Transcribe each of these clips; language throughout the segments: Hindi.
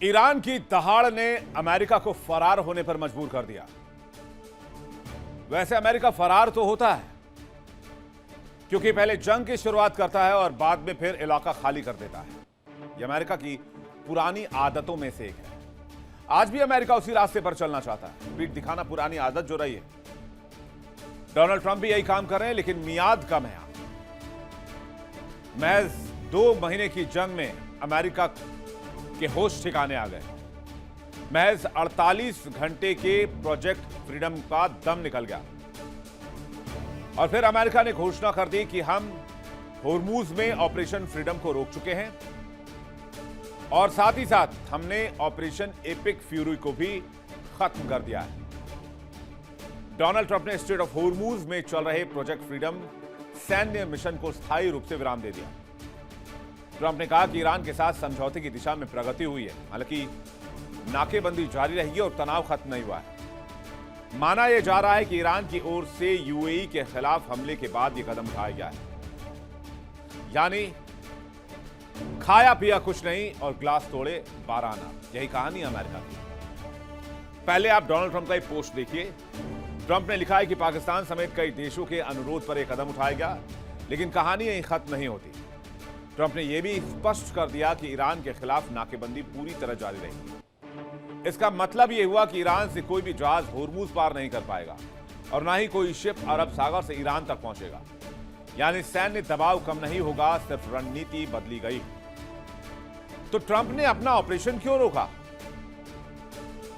ईरान की दहाड़ ने अमेरिका को फरार होने पर मजबूर कर दिया। वैसे अमेरिका फरार तो होता है, क्योंकि पहले जंग की शुरुआत करता है और बाद में फिर इलाका खाली कर देता है। यह अमेरिका की पुरानी आदतों में से एक है। आज भी अमेरिका उसी रास्ते पर चलना चाहता है, पीठ दिखाना पुरानी आदत जो रही है। डोनाल्ड ट्रंप भी यही काम कर रहे हैं, लेकिन मियाद कम है। महज 2 महीने की जंग में अमेरिका के होश ठिकाने आ गए। महज 48 घंटे के प्रोजेक्ट फ्रीडम का दम निकल गया और फिर अमेरिका ने घोषणा कर दी कि हम होर्मुज में ऑपरेशन फ्रीडम को रोक चुके हैं और साथ ही साथ हमने ऑपरेशन एपिक फ्यूरी को भी खत्म कर दिया है। डोनाल्ड ट्रंप ने स्ट्रेट ऑफ होर्मुज में चल रहे प्रोजेक्ट फ्रीडम सैन्य मिशन को स्थायी रूप से विराम दे दिया। ट्रंप ने कहा कि ईरान के साथ समझौते की दिशा में प्रगति हुई है, हालांकि नाकेबंदी जारी रहेगी और तनाव खत्म नहीं हुआ है। माना यह जा रहा है कि ईरान की ओर से यूएई के खिलाफ हमले के बाद यह कदम उठाया गया है, यानी खाया पिया कुछ नहीं और ग्लास तोड़े 12 आना। यही कहानी अमेरिका की। पहले आप डोनाल्ड ट्रंप का एक पोस्ट देखिए। ट्रंप ने लिखा है कि पाकिस्तान समेत कई देशों के अनुरोध पर यह कदम उठाया गया, लेकिन कहानी यहीं खत्म नहीं होती। ट्रंप ने यह भी स्पष्ट कर दिया कि ईरान के खिलाफ नाकेबंदी पूरी तरह जारी रहेगी। इसका मतलब यह हुआ कि ईरान से कोई भी जहाज होर्मुज पार नहीं कर पाएगा और ना ही कोई शिप अरब सागर से ईरान तक पहुंचेगा। यानी सैन्य दबाव कम नहीं होगा, सिर्फ रणनीति बदली गई। तो ट्रंप ने अपना ऑपरेशन क्यों रोका?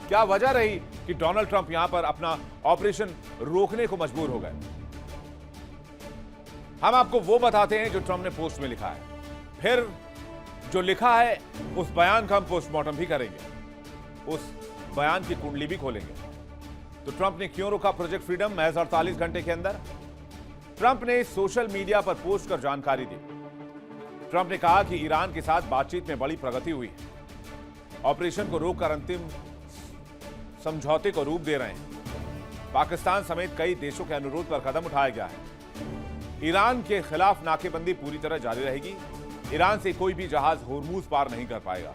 क्या वजह रही कि डोनाल्ड ट्रंप यहां पर अपना ऑपरेशन रोकने को मजबूर हो गए? हम आपको वो बताते हैं जो ट्रंप ने पोस्ट में लिखा है। फिर जो लिखा है उस बयान का हम पोस्टमार्टम भी करेंगे, उस बयान की कुंडली भी खोलेंगे। तो ट्रंप ने क्यों रोका प्रोजेक्ट फ्रीडम महज 48 घंटे के अंदर? ट्रंप ने सोशल मीडिया पर पोस्ट कर जानकारी दी। ट्रंप ने कहा कि ईरान के साथ बातचीत में बड़ी प्रगति हुई है, ऑपरेशन को रोककर अंतिम समझौते को रूप दे रहे हैं। पाकिस्तान समेत कई देशों के अनुरोध पर कदम उठाया गया है। ईरान के खिलाफ नाकेबंदी पूरी तरह जारी रहेगी। ईरान से कोई भी जहाज होर्मुज पार नहीं कर पाएगा।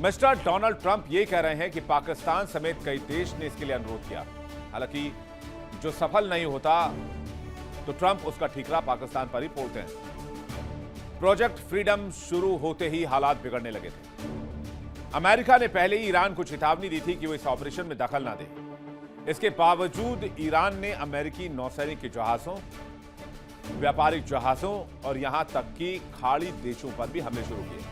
मिस्टर डोनाल्ड ट्रंप ये कह रहे हैं कि पाकिस्तान समेत कई देश ने इसके लिए अनुरोध किया। हालांकि जो सफल नहीं होता तो ट्रंप उसका ठीकरा पाकिस्तान पर ही फोड़ते हैं। प्रोजेक्ट फ्रीडम शुरू होते ही हालात बिगड़ने लगे थे। अमेरिका ने पहले ही ईरान को चेतावनी दी थी कि वो इस ऑपरेशन में दखल ना दे। इसके बावजूद ईरान ने अमेरिकी नौसैनिक के जहाजों, व्यापारिक जहाजों और यहां तक कि खाड़ी देशों पर भी हमले शुरू किए।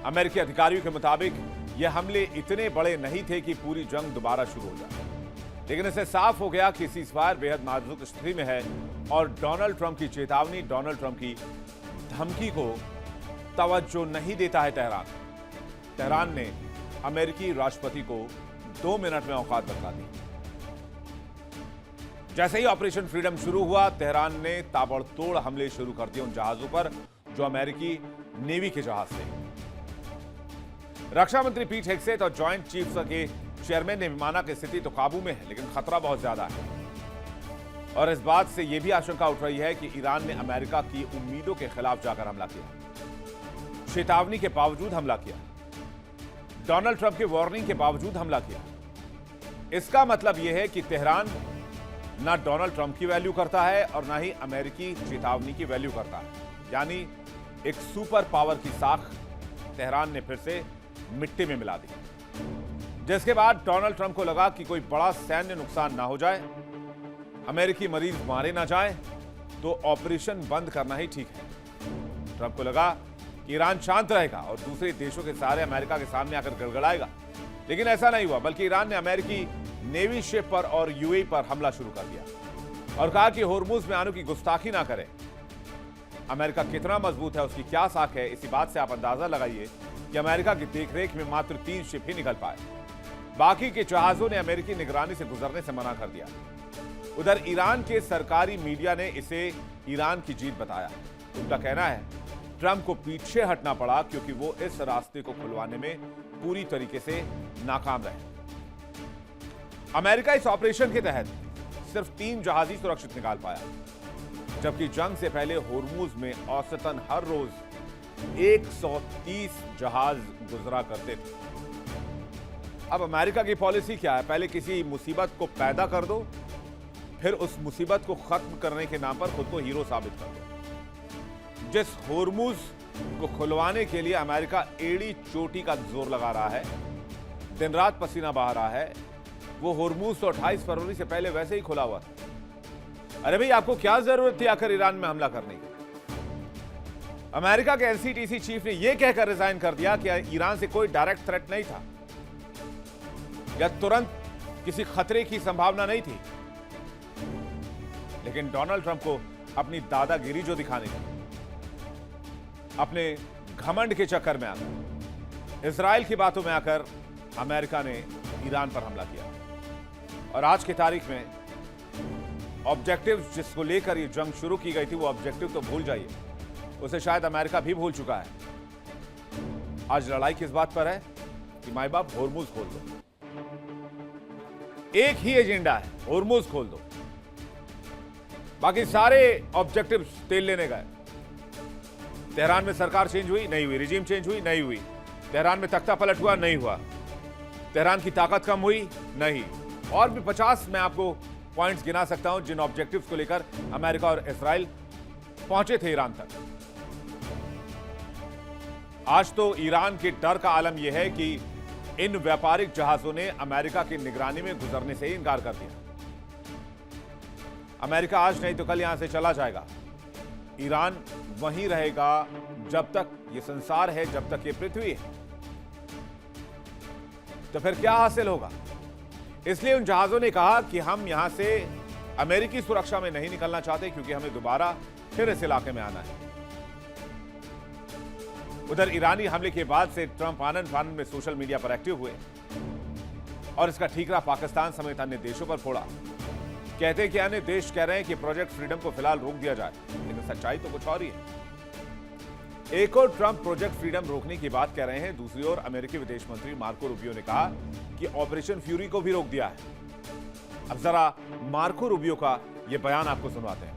अमेरिकी अधिकारियों के मुताबिक यह हमले इतने बड़े नहीं थे कि पूरी जंग दोबारा शुरू हो जाए, लेकिन इससे साफ हो गया कि सीज़फायर बेहद नाजुक स्थिति में है और डोनाल्ड ट्रंप की चेतावनी, डोनाल्ड ट्रंप की धमकी को तवज्जो नहीं देता है तेहरान। तेहरान ने अमेरिकी राष्ट्रपति को 2 मिनट में औकात बता दी। जैसे ही ऑपरेशन फ्रीडम शुरू हुआ, तेहरान ने ताबड़तोड़ हमले शुरू कर दिए उन जहाजों पर जो अमेरिकी नेवी के जहाज थे। रक्षा मंत्री पीट हेग्सेथ और जॉइंट चीफ्स के चेयरमैन ने भी माना कि स्थिति तो काबू में है, लेकिन खतरा बहुत ज्यादा है। और इस बात से यह भी आशंका उठ रही है कि ईरान ने अमेरिका की उम्मीदों के खिलाफ जाकर हमला किया, चेतावनी के बावजूद हमला किया, डोनाल्ड ट्रंप की वार्निंग के बावजूद हमला किया। इसका मतलब यह है कि तेहरान ना डोनाल्ड ट्रंप की वैल्यू करता है और ना ही अमेरिकी चेतावनी की वैल्यू करता है। यानी एक सुपर पावर की साख तेहरान ने फिर से मिट्टी में मिला दी, जिसके बाद डोनाल्ड ट्रंप को लगा कि कोई बड़ा सैन्य नुकसान ना हो जाए, अमेरिकी मरीज मारे ना जाए, तो ऑपरेशन बंद करना ही ठीक है। ट्रंप को लगा कि ईरान शांत रहेगा और दूसरे देशों के सहारे अमेरिका के सामने आकर गड़गड़ाएगा, लेकिन ऐसा नहीं हुआ। बल्कि ईरान ने अमेरिकी नेवी शिप पर और यूएई पर हमला शुरू कर दिया और कहा कि होर्मुज में आने की गुस्ताखी ना करें। अमेरिका कितना मजबूत है, उसकी क्या साख है, इसी बात से आप अंदाजा लगाइए कि अमेरिका की देखरेख में मात्र 3 शिप ही निकल पाए। बाकी के जहाजों ने अमेरिकी निगरानी से गुजरने से मना कर दिया। उधर ईरान के सरकारी मीडिया ने इसे ईरान की जीत बताया। उनका कहना है ट्रंप को पीछे हटना पड़ा क्योंकि वो इस रास्ते को खुलवाने में पूरी तरीके से नाकाम रहे। अमेरिका इस ऑपरेशन के तहत सिर्फ 3 जहाज ही सुरक्षित निकाल पाया, जबकि जंग से पहले होर्मुज में औसतन हर रोज 130 जहाज गुजरा करते थे। अब अमेरिका की पॉलिसी क्या है? पहले किसी मुसीबत को पैदा कर दो, फिर उस मुसीबत को खत्म करने के नाम पर खुद को हीरो साबित कर दो। जिस होर्मुज को खुलवाने के लिए अमेरिका एड़ी चोटी का जोर लगा रहा है, दिन रात पसीना बहा रहा है, वो होर्मुज तो 28 फरवरी से पहले वैसे ही खुला हुआ था। अरे भाई, आपको क्या जरूरत थी आकर ईरान में हमला करने की? अमेरिका के एनसीटीसी चीफ ने यह कहकर रिजाइन कर दिया कि ईरान से कोई डायरेक्ट थ्रेट नहीं था या तुरंत किसी खतरे की संभावना नहीं थी। लेकिन डोनाल्ड ट्रंप को अपनी दादागिरी जो दिखाने की, अपने घमंड के चक्कर में आकर, इजराइल की बातों में आकर अमेरिका ने ईरान पर हमला किया। और आज की तारीख में ऑब्जेक्टिव जिसको लेकर ये जंग शुरू की गई थी, वो ऑब्जेक्टिव तो भूल जाइए, उसे शायद अमेरिका भी भूल चुका है। आज लड़ाई किस बात पर है कि माई बाप होर्मुज खोल दो। एक ही एजेंडा है, होर्मुज खोल दो। बाकी सारे ऑब्जेक्टिव तेल लेने गए। तेहरान में सरकार चेंज हुई? नहीं हुई। रिजीम चेंज हुई? नहीं हुई। तेहरान में तख्ता पलट हुआ? नहीं हुआ। तेहरान की ताकत कम हुई? नहीं। और भी 50 मैं आपको पॉइंट्स गिना सकता हूं जिन ऑब्जेक्टिव्स को लेकर अमेरिका और इजराइल पहुंचे थे ईरान तक। आज तो ईरान के डर का आलम यह है कि इन व्यापारिक जहाजों ने अमेरिका की निगरानी में गुजरने से ही इनकार कर दिया। अमेरिका आज नहीं तो कल यहां से चला जाएगा। ईरान वहीं रहेगा जब तक ये संसार है, जब तक ये पृथ्वी है। तो फिर क्या हासिल होगा? इसलिए उन जहाजों ने कहा कि हम यहां से अमेरिकी सुरक्षा में नहीं निकलना चाहते, क्योंकि हमें दोबारा फिर इस इलाके में आना है। उधर ईरानी हमले के बाद से ट्रंप आनंद फानंद में सोशल मीडिया पर एक्टिव हुए और इसका ठीकरा पाकिस्तान समेत अन्य देशों पर फोड़ा। कहते हैं कि अन्य देश कह रहे हैं कि प्रोजेक्ट फ्रीडम को फिलहाल रोक दिया जाए, लेकिन सच्चाई तो कुछ और ही है। एक और ट्रंप प्रोजेक्ट फ्रीडम रोकने की बात कह रहे हैं, दूसरी ओर अमेरिकी विदेश मंत्री मार्को रूबियो ने कहा कि ऑपरेशन फ्यूरी को भी रोक दिया है। अब जरा मार्को रूबियो का यह बयान आपको सुनवाते हैं।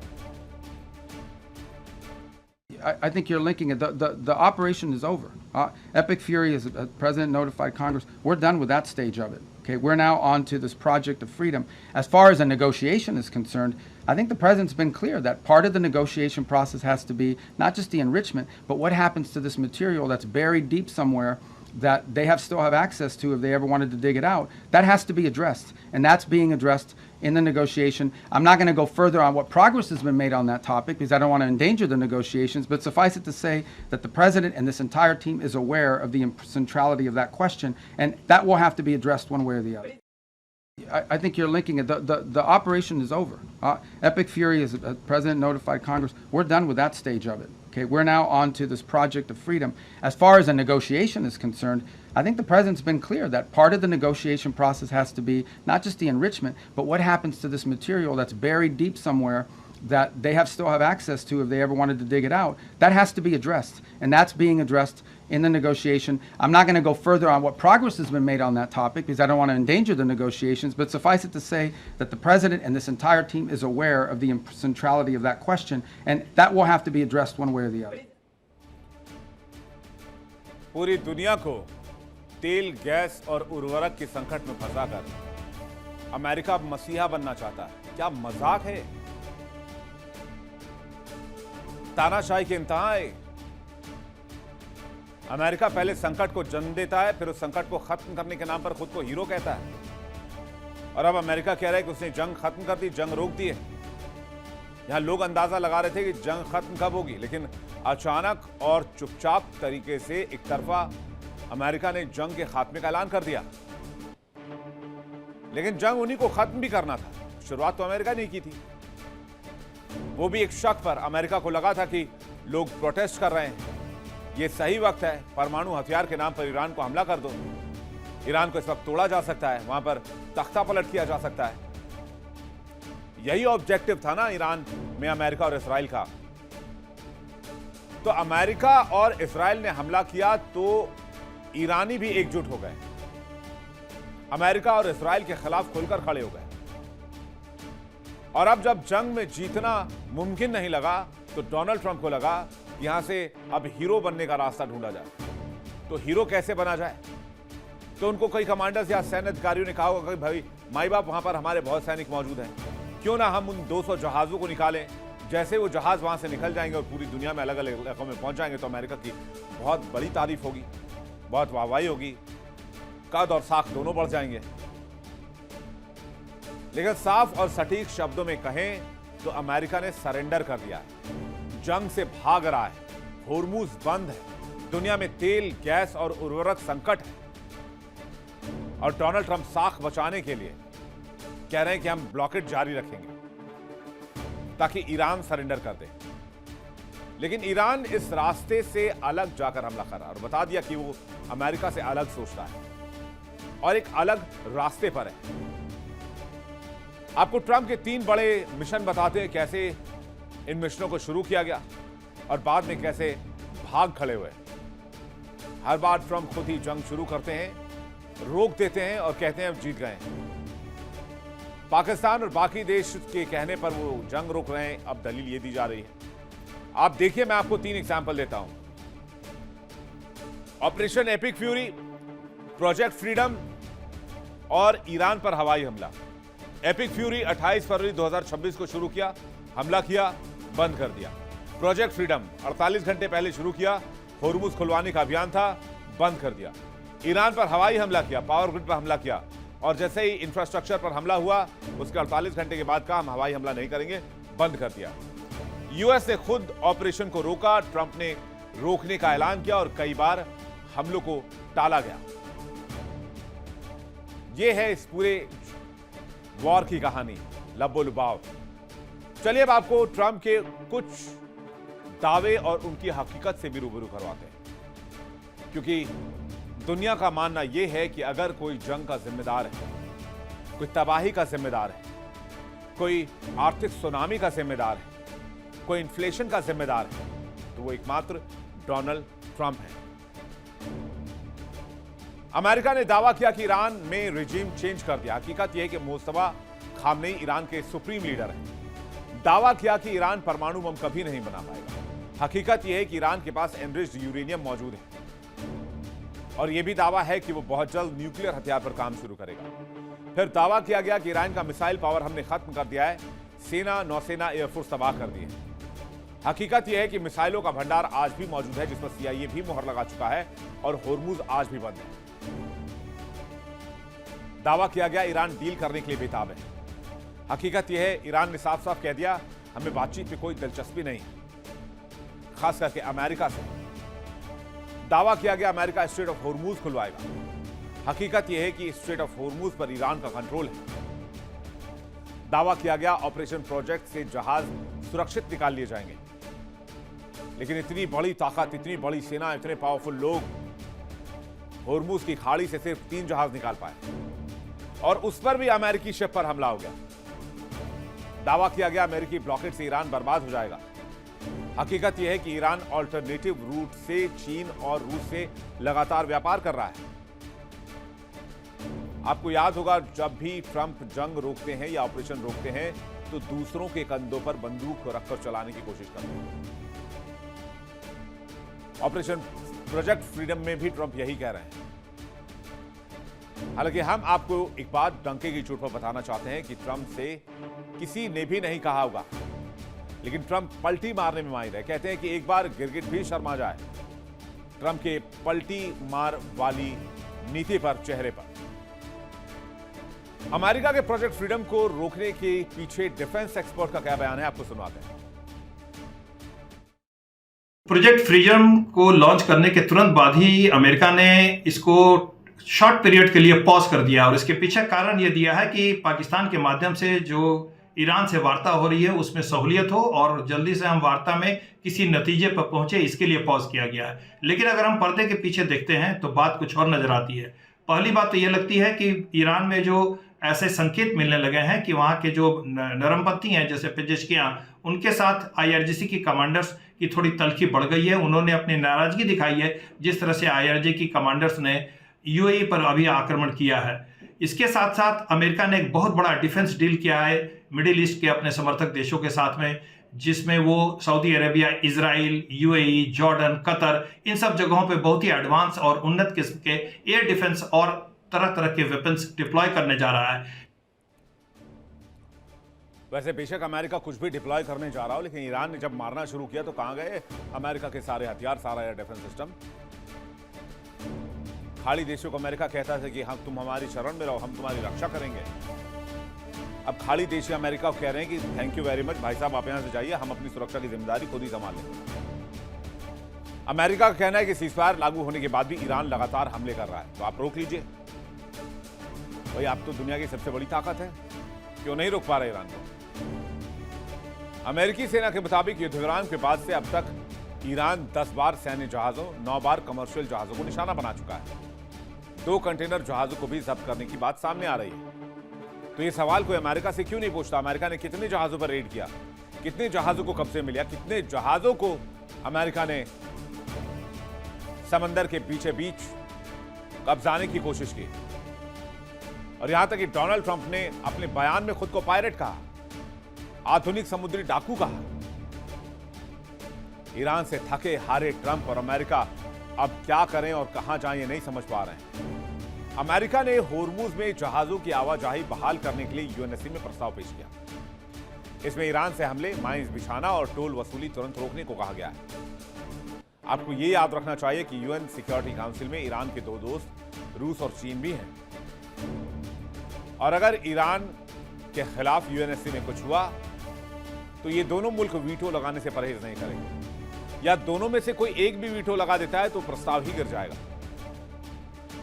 I think you're linking it. The operation is over. Epic Fury, as the president notified Congress, we're done with that stage of it. Okay, we're now on to this project of freedom. As far as a negotiation is concerned, I think the president's been clear that part of the negotiation process has to be not just the enrichment, but what happens to this material that's buried deep somewhere that they still have access to if they ever wanted to dig it out. That has to be addressed, and that's being addressed in the negotiation. I'm not going to go further on what progress has been made on that topic because I don't want to endanger the negotiations, but suffice it to say that the president and this entire team is aware of the centrality of that question, and that will have to be addressed one way or the other. I think you're linking it. The operation is over. Epic Fury, as the president notified Congress, we're done with that stage of it. Okay, we're now on to this project of freedom. As far as a negotiation is concerned, I think the president's been clear that part of the negotiation process has to be not just the enrichment, but what happens to this material that's buried deep somewhere that they still have access to if they ever wanted to dig it out. That has to be addressed, and that's being addressed in the negotiation. I'm not going to go further on what progress has been made on that topic because I don't want to endanger the negotiations, but suffice it to say that the president and this entire team is aware of the centrality of that question, and that will have to be addressed one way or the other. पूरी दुनिया को तेल, गैस और उर्वरक के संकट में फंसाकर अमेरिका मसीहा बनना चाहता है। क्या मजाक है? तानाशाही के इंतहा है। अमेरिका पहले संकट को जन्म देता है, फिर उस संकट को खत्म करने के नाम पर खुद को हीरो कहता है। और अब अमेरिका कह रहा है कि उसने जंग खत्म कर दी, जंग रोक दी है। यहां लोग अंदाजा लगा रहे थे कि जंग खत्म कब होगी, लेकिन अचानक और चुपचाप तरीके से एक तरफा अमेरिका ने जंग के खात्मे का ऐलान कर दिया। लेकिन जंग उन्हीं को खत्म भी करना था। शुरुआत तो अमेरिका ने की थी। वो भी एक शक पर। अमेरिका को लगा था कि लोग प्रोटेस्ट कर रहे हैं, ये सही वक्त है, परमाणु हथियार के नाम पर ईरान को हमला कर दो। ईरान को इस वक्त तोड़ा जा सकता है, वहां पर तख्ता पलट किया जा सकता है। यही ऑब्जेक्टिव था ना ईरान में अमेरिका और इजराइल का। तो अमेरिका और इजराइल ने हमला किया तो ईरानी भी एकजुट हो गए, अमेरिका और इजराइल के खिलाफ खुलकर खड़े हो गए। और अब जब जंग में जीतना मुमकिन नहीं लगा तो डोनाल्ड ट्रंप को लगा यहां से अब हीरो बनने का रास्ता ढूंढा जाए। तो हीरो कैसे बना जाए? तो उनको कई कमांडर्स या सैन्य अधिकारियों ने कहा होगा कि भाई माई बाप वहां पर हमारे बहुत सैनिक मौजूद हैं, क्यों ना हम उन 200 जहाजों को निकालें। जैसे वो जहाज वहां से निकल जाएंगे और पूरी दुनिया में अलग अलग इलाकों में पहुंच जाएंगे तो अमेरिका की बहुत बड़ी तारीफ होगी, बहुत वाहवाही होगी, कद और साख दोनों बढ़ जाएंगे। लेकिन साफ और सटीक शब्दों में कहें तो अमेरिका ने सरेंडर कर दिया है, जंग से भाग रहा है, होर्मुज बंद है, दुनिया में तेल, गैस और उर्वरक संकट है। और डोनाल्ड ट्रंप साख बचाने के लिए कह रहे हैं कि हम ब्लॉकेट जारी रखेंगे ताकि ईरान सरेंडर कर दे। लेकिन ईरान इस रास्ते से अलग जाकर हमला कर रहा है और बता दिया कि वो अमेरिका से अलग सोच रहा है और एक अलग रास्ते पर है। आपको ट्रंप के 3 बड़े मिशन बताते हैं, कैसे इन मिशनों को शुरू किया गया और बाद में कैसे भाग खड़े हुए। हर बार ट्रंप खुद ही जंग शुरू करते हैं, रोक देते हैं और कहते हैं अब जीत गए। पाकिस्तान और बाकी देश के कहने पर वो जंग रोक रहे हैं, अब दलील ये दी जा रही है। आप देखिए, मैं आपको 3 एग्जाम्पल देता हूं। Operation epic fury, project freedom और ईरान पर हवाई हमला। एपिक फ्यूरी 28 फरवरी 2026 को शुरू किया, हमला किया, बंद कर दिया। प्रोजेक्ट फ्रीडम 48 घंटे पहले शुरू किया, होर्मुज खुलवाने का अभियान था, बंद कर दिया। ईरान पर हवाई हमला किया, पावर ग्रिड पर हमला किया और जैसे ही इंफ्रास्ट्रक्चर पर हमला हुआ उसके 48 घंटे के बाद कहा हम हवाई हमला नहीं करेंगे, बंद कर दिया। यूएस ने खुद ऑपरेशन को रोका, ट्रंप ने रोकने का ऐलान किया और कई बार हमलों को टाला गया। यह है इस पूरे वॉर की कहानी, लब्बो लुबाव। चलिए अब आपको ट्रंप के कुछ दावे और उनकी हकीकत से भी रूबरू करवाते हैं, क्योंकि दुनिया का मानना यह है कि अगर कोई जंग का जिम्मेदार है, कोई तबाही का जिम्मेदार है, कोई आर्थिक सुनामी का जिम्मेदार है, कोई इन्फ्लेशन का जिम्मेदार है, तो वो एकमात्र डोनाल्ड ट्रंप है। अमेरिका ने दावा किया कि ईरान में रिजीम चेंज कर दिया। हकीकत यह है कि मुस्तफा खामनेई ईरान के सुप्रीम लीडर हैं। दावा किया कि ईरान परमाणु बम कभी नहीं बना पाएगा। हकीकत यह है कि ईरान के पास एनरिच्ड यूरेनियम मौजूद है और यह भी दावा है कि वो बहुत जल्द न्यूक्लियर हथियार पर काम शुरू करेगा। फिर दावा किया गया कि ईरान का मिसाइल पावर हमने खत्म कर दिया है, सेना, नौसेना, एयरफोर्स तबाह कर दी है। हकीकत यह है कि मिसाइलों का भंडार आज भी मौजूद है, जिस पर CIA भी मुहर लगा चुका है और होर्मुज आज भी बंद है। दावा किया गया ईरान डील करने के लिए बेताब है। हकीकत यह है ईरान ने साफ साफ कह दिया हमें बातचीत में कोई दिलचस्पी नहीं, खास करके अमेरिका से। दावा किया गया अमेरिका स्ट्रेट ऑफ होर्मुज खुलवाएगा। हकीकत यह है कि स्ट्रेट ऑफ होर्मुज पर ईरान का कंट्रोल है। दावा किया गया ऑपरेशन प्रोजेक्ट से जहाज सुरक्षित निकाल लिए जाएंगे, लेकिन इतनी बड़ी ताकत, इतनी बड़ी सेना, इतने पावरफुल लोग होर्मुज की खाड़ी से सिर्फ 3 जहाज निकाल पाए और उस पर भी अमेरिकी शिप पर हमला हो गया। दावा किया गया अमेरिकी ब्लॉकेट से ईरान बर्बाद हो जाएगा। हकीकत यह है कि ईरान ऑल्टरनेटिव रूट से चीन और रूस से लगातार व्यापार कर रहा है। आपको याद होगा जब भी ट्रंप जंग रोकते हैं या ऑपरेशन रोकते हैं तो दूसरों के कंधों पर बंदूक रखकर चलाने की कोशिश करते हैं। ऑपरेशन प्रोजेक्ट फ्रीडम में भी ट्रंप यही कह रहे हैं। हालांकि हम आपको एक बात डंके की चोट पर बताना चाहते हैं कि ट्रंप से किसी ने भी नहीं कहा होगा, लेकिन ट्रंप पलटी मारने में माहिर है। कहते हैं कि एक बार गिरगिट भी शर्मा जाए ट्रंप के पलटी मार वाली नीति पर, चेहरे पर। अमेरिका के प्रोजेक्ट फ्रीडम को रोकने के पीछे डिफेंस एक्सपर्ट का क्या बयान है, आपको सुनाते हैं। प्रोजेक्ट फ्रीडम को लॉन्च करने के तुरंत बाद ही अमेरिका ने इसको शॉर्ट पीरियड के लिए पॉज कर दिया और इसके पीछे कारण यह दिया है कि पाकिस्तान के माध्यम से जो ईरान से वार्ता हो रही है उसमें सहूलियत हो और जल्दी से हम वार्ता में किसी नतीजे पर पहुंचे, इसके लिए पॉज किया गया है। लेकिन अगर हम पर्दे के पीछे देखते हैं तो बात कुछ और नजर आती है। पहली बात तो यह लगती है कि ईरान में जो ऐसे संकेत मिलने लगे हैं कि वहाँ के जो नरमपंथी हैं जैसे पेजेशकियां, उनके साथ IRGC की कमांडर्स की थोड़ी तलखी बढ़ गई है। उन्होंने अपनी नाराजगी दिखाई है जिस तरह से IRGC की कमांडर्स ने UAE पर अभी आक्रमण किया है। इसके साथ साथ अमेरिका ने एक बहुत बड़ा डिफेंस डील किया है मिडिल ईस्ट के अपने समर्थक देशों के साथ में, जिसमें वो Saudi Arabia, Israel, UAE, Jordan, Qatar, इन सब जगहों पे बहुत ही एडवांस और उन्नत किस्म के एयर डिफेंस और तरह तरह के वेपन्स डिप्लॉय करने जा रहा है। वैसे बेशक अमेरिका कुछ भी डिप्लॉय करने जा रहा हो, लेकिन ईरान ने जब मारना शुरू किया तो कहां गए अमेरिका के सारे हथियार, सारा एयर डिफेंस सिस्टम? खाड़ी देशों को अमेरिका कहता था कि हम तुम हमारी शरण में रहो, हम तुम्हारी रक्षा करेंगे। अब खाड़ी देश अमेरिका को कह रहे हैं कि थैंक यू वेरी मच भाई साहब, आप यहां से जाइए, हम अपनी सुरक्षा की जिम्मेदारी खुद ही संभाल लेंगे। अमेरिका का कहना है कि सीजफायर लागू होने के बाद भी ईरान लगातार हमले कर रहा है, तो आप रोक लीजिए। भाई आप तो दुनिया की सबसे बड़ी ताकत है, क्यों नहीं रोक पा रहे ईरान को? अमेरिकी सेना के मुताबिक युद्ध विराम के बाद से अब तक ईरान 10 बार सैन्य जहाजों, 9 बार कमर्शियल जहाजों को निशाना बना चुका है। 2 कंटेनर जहाजों को भी जब्त करने की बात सामने आ रही है। तो ये सवाल कोई अमेरिका से क्यों नहीं पूछता? अमेरिका ने कितने जहाजों पर रेड किया, कितने जहाजों को कब्जे में लिया, कितने जहाजों को अमेरिका ने समंदर के बीचे बीच कब्जाने की कोशिश की। और यहां तक कि डोनाल्ड ट्रंप ने अपने बयान में खुद को पायरेट कहा, आधुनिक समुद्री डाकू कहा। ईरान से थके हारे ट्रंप और अमेरिका अब क्या करें और कहां जाएं ये नहीं समझ पा रहे हैं। अमेरिका ने होर्मुज में जहाजों की आवाजाही बहाल करने के लिए यूएनएससी में प्रस्ताव पेश किया। इसमें ईरान से हमले, माइंस बिछाना और टोल वसूली तुरंत रोकने को कहा गया है। आपको यह याद रखना चाहिए कि यूएन सिक्योरिटी काउंसिल में ईरान के 2 दोस्त रूस और चीन भी हैं, और अगर ईरान के खिलाफ यूएनएससी में कुछ हुआ तो ये दोनों मुल्क वीटो लगाने से परहेज नहीं करेंगे, या दोनों में से कोई एक भी वीटो लगा देता है तो प्रस्ताव ही गिर जाएगा।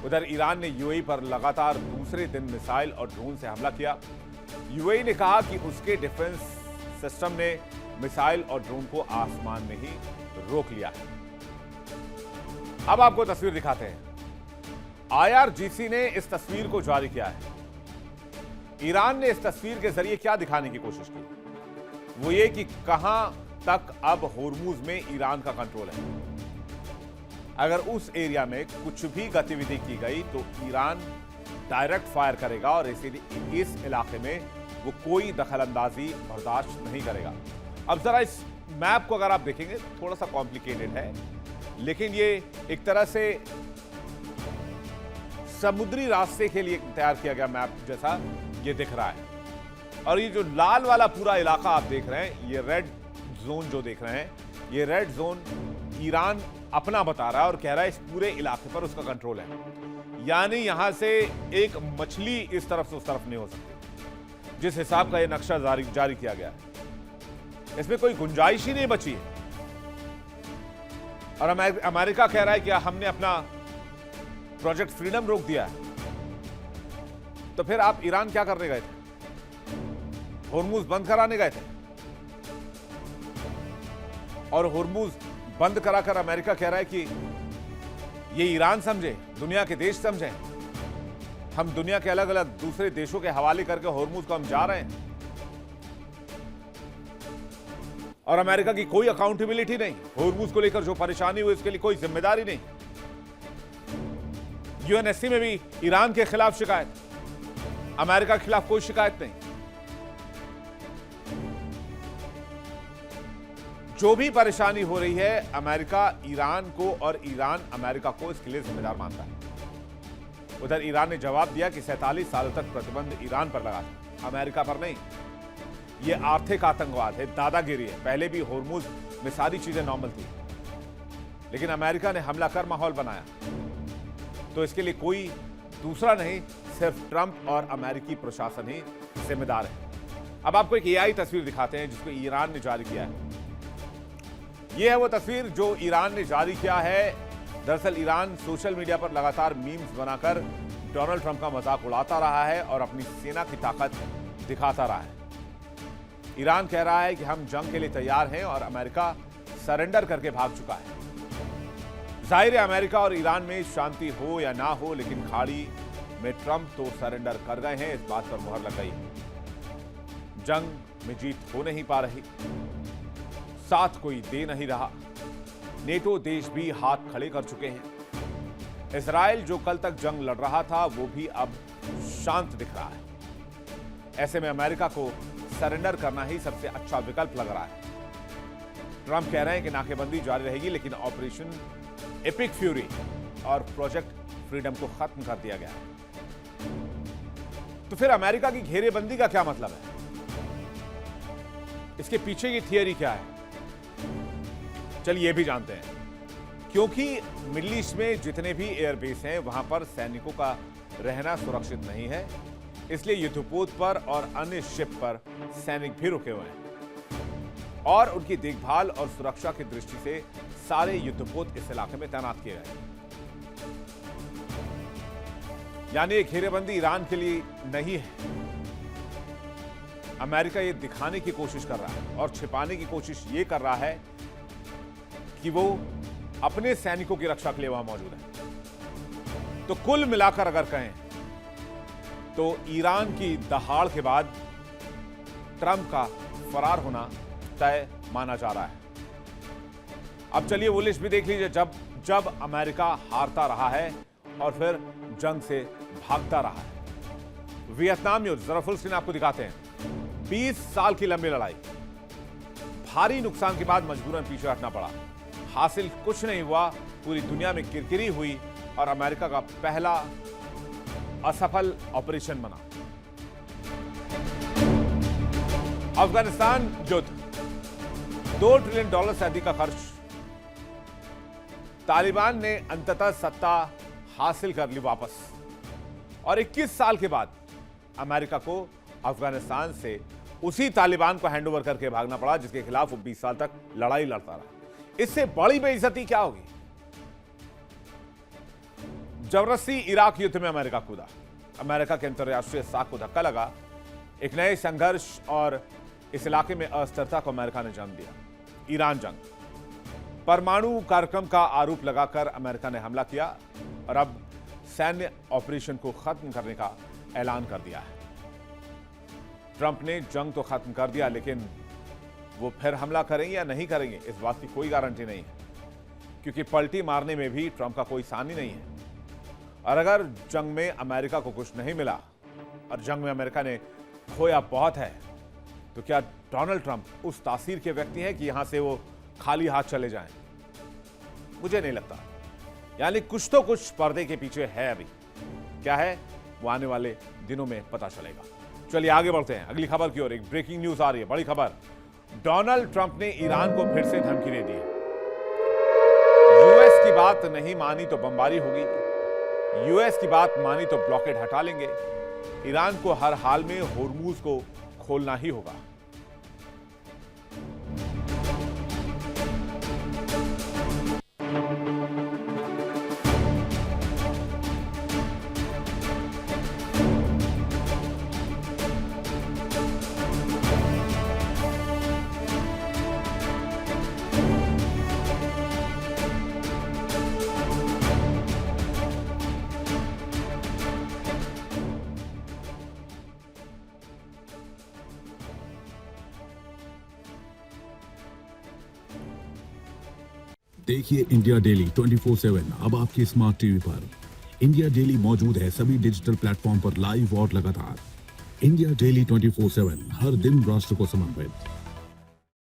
उधर ईरान ने यूएई पर लगातार दूसरे दिन मिसाइल और ड्रोन से हमला किया। यूएई ने कहा कि उसके डिफेंस सिस्टम ने मिसाइल और ड्रोन को आसमान में ही रोक लिया है। अब आपको तस्वीर दिखाते हैं। आईआरजीसी ने इस तस्वीर को जारी किया है। ईरान ने इस तस्वीर के जरिए क्या दिखाने की कोशिश की, वो ये कि कहां तक अब होर्मुज में ईरान का कंट्रोल है। अगर उस एरिया में कुछ भी गतिविधि की गई तो ईरान डायरेक्ट फायर करेगा और इसीलिए इस इलाके में वो कोई दखलंदाजी बर्दाश्त नहीं करेगा। अब जरा इस मैप को अगर आप देखेंगे थोड़ा सा कॉम्प्लिकेटेड है, लेकिन ये एक तरह से समुद्री रास्ते के लिए तैयार किया गया मैप जैसा ये दिख रहा है। और ये जो लाल वाला पूरा इलाका आप देख रहे हैं, ये रेड जोन जो देख रहे हैं, ये रेड जोन ईरान अपना बता रहा है और कह रहा है इस पूरे इलाके पर उसका कंट्रोल है। यानी यहां से एक मछली इस तरफ से उस तरफ नहीं हो सकती, जिस हिसाब का ये नक्शा जारी किया गया है। इसमें कोई गुंजाइश ही नहीं बची है। और अमेरिका कह रहा है कि हमने अपना प्रोजेक्ट फ्रीडम रोक दिया है। तो फिर आप ईरान क्या करने गए थे? होर्मुज बंद कराने गए थे। और होर्मुज बंद कराकर अमेरिका कह रहा है कि ये ईरान समझे, दुनिया के देश समझे, हम दुनिया के अलग अलग दूसरे देशों के हवाले करके होर्मुज को हम जा रहे हैं। और अमेरिका की कोई अकाउंटेबिलिटी नहीं, होर्मुज को लेकर जो परेशानी हुई उसके लिए कोई जिम्मेदारी नहीं। यूएनएससी में भी ईरान के खिलाफ शिकायत, अमेरिका के खिलाफ कोई शिकायत नहीं। जो भी परेशानी हो रही है अमेरिका ईरान को और ईरान अमेरिका को इसके लिए जिम्मेदार मानता है। उधर ईरान ने जवाब दिया कि 47 सालों तक प्रतिबंध ईरान पर लगा था, अमेरिका पर नहीं। यह आर्थिक आतंकवाद है, दादागिरी है। पहले भी होर्मुज में सारी चीजें नॉर्मल थी, लेकिन अमेरिका ने हमला कर माहौल बनाया। तो इसके लिए कोई दूसरा नहीं, सिर्फ ट्रंप और अमेरिकी प्रशासन ही जिम्मेदार है। अब आपको एक एआई तस्वीर दिखाते हैं जिसको ईरान ने जारी किया है। यह है वो तस्वीर जो ईरान ने जारी किया है। दरअसल ईरान सोशल मीडिया पर लगातार मीम्स बनाकर डोनाल्ड ट्रंप का मजाक उड़ाता रहा है और अपनी सेना की ताकत दिखाता रहा है। ईरान कह रहा है कि हम जंग के लिए तैयार हैं और अमेरिका सरेंडर करके भाग चुका है। जाहिर है अमेरिका और ईरान में शांति हो या ना हो, लेकिन खाड़ी में ट्रंप तो सरेंडर कर गए हैं, इस बात पर मुहर लग गई। जंग में जीत हो नहीं पा रही, साथ कोई दे नहीं रहा। नेटो देश भी हाथ खड़े कर चुके हैं। इजराइल जो कल तक जंग लड़ रहा था वो भी अब शांत दिख रहा है। ऐसे में अमेरिका को सरेंडर करना ही सबसे अच्छा विकल्प लग रहा है। ट्रंप कह रहे हैं कि नाकेबंदी जारी रहेगी, लेकिन ऑपरेशन एपिक फ्यूरी और प्रोजेक्ट फ्रीडम को खत्म कर दिया गया है। तो फिर अमेरिका की घेरेबंदी का क्या मतलब है? इसके पीछे की थियरी क्या है? चलिए ये भी जानते हैं। क्योंकि मिडिल ईस्ट में जितने भी एयरबेस हैं वहां पर सैनिकों का रहना सुरक्षित नहीं है, इसलिए युद्धपोत पर और अन्य शिप पर सैनिक भी रुके हुए हैं और उनकी देखभाल और सुरक्षा की दृष्टि से सारे युद्धपोत इस इलाके में तैनात किए गए। यानी घेरेबंदी ईरान के लिए नहीं है। अमेरिका ये दिखाने की कोशिश कर रहा है और छिपाने की कोशिश ये कर रहा है कि वो अपने सैनिकों की रक्षा के लिए वहां मौजूद है। तो कुल मिलाकर अगर कहें तो ईरान की दहाड़ के बाद ट्रंप का फरार होना तय माना जा रहा है। अब चलिए वो लिस्ट भी देख लीजिए जब अमेरिका हारता रहा है और फिर जंग से भागता रहा है। वियतनाम युद्ध जरा फुल स्क्रीन आपको दिखाते हैं। 20 साल की लंबी लड़ाई, भारी नुकसान के बाद मजबूरन पीछे हटना पड़ा, हासिल कुछ नहीं हुआ, पूरी दुनिया में किरकिरी हुई और अमेरिका का पहला असफल ऑपरेशन बना। अफगानिस्तान युद्ध, $2 ट्रिलियन से अधिक का खर्च, तालिबान ने अंततः सत्ता हासिल कर ली वापस और 21 साल के बाद अमेरिका को अफगानिस्तान से उसी तालिबान को हैंडओवर करके भागना पड़ा जिसके खिलाफ वो 20 साल तक लड़ाई लड़ता रहा। इससे बड़ी बेइज्जती क्या होगी? जबरदस्ती इराक युद्ध में अमेरिका कूदा, अमेरिका के अंतर्राष्ट्रीय साख को धक्का लगा, एक नए संघर्ष और इस इलाके में अस्थिरता को अमेरिका ने जन्म दिया। ईरान जंग, परमाणु कार्यक्रम का आरोप लगाकर अमेरिका ने हमला किया और अब सैन्य ऑपरेशन को खत्म करने का ऐलान कर दिया है। ट्रंप ने जंग तो खत्म कर दिया, लेकिन वो फिर हमला करेंगे या नहीं करेंगे इस बात की कोई गारंटी नहीं है, क्योंकि पलटी मारने में भी ट्रंप का कोई सानी नहीं है। और अगर जंग में अमेरिका को कुछ नहीं मिला और जंग में अमेरिका ने खोया बहुत है, तो क्या डोनाल्ड ट्रंप उस तासीर के व्यक्ति हैं कि यहां से वो खाली हाथ चले जाएं? मुझे नहीं लगता। यानी कुछ तो कुछ पर्दे के पीछे है। अभी क्या है वो आने वाले दिनों में पता चलेगा। चलिए आगे बढ़ते हैं अगली खबर की ओर। एक ब्रेकिंग न्यूज आ रही है, बड़ी खबर। डोनाल्ड ट्रंप ने ईरान को फिर से धमकी दे दी है। यूएस की बात नहीं मानी तो बमबारी होगी, यूएस की बात मानी तो ब्लॉकेड हटा लेंगे, ईरान को हर हाल में होर्मुज को खोलना ही होगा। देखिए इंडिया डेली 24/7 अब आपके स्मार्ट टीवी पर। इंडिया डेली मौजूद है सभी डिजिटल प्लेटफॉर्म पर लाइव और लगातार। इंडिया डेली 24/7 हर दिन राष्ट्र को समर्पित।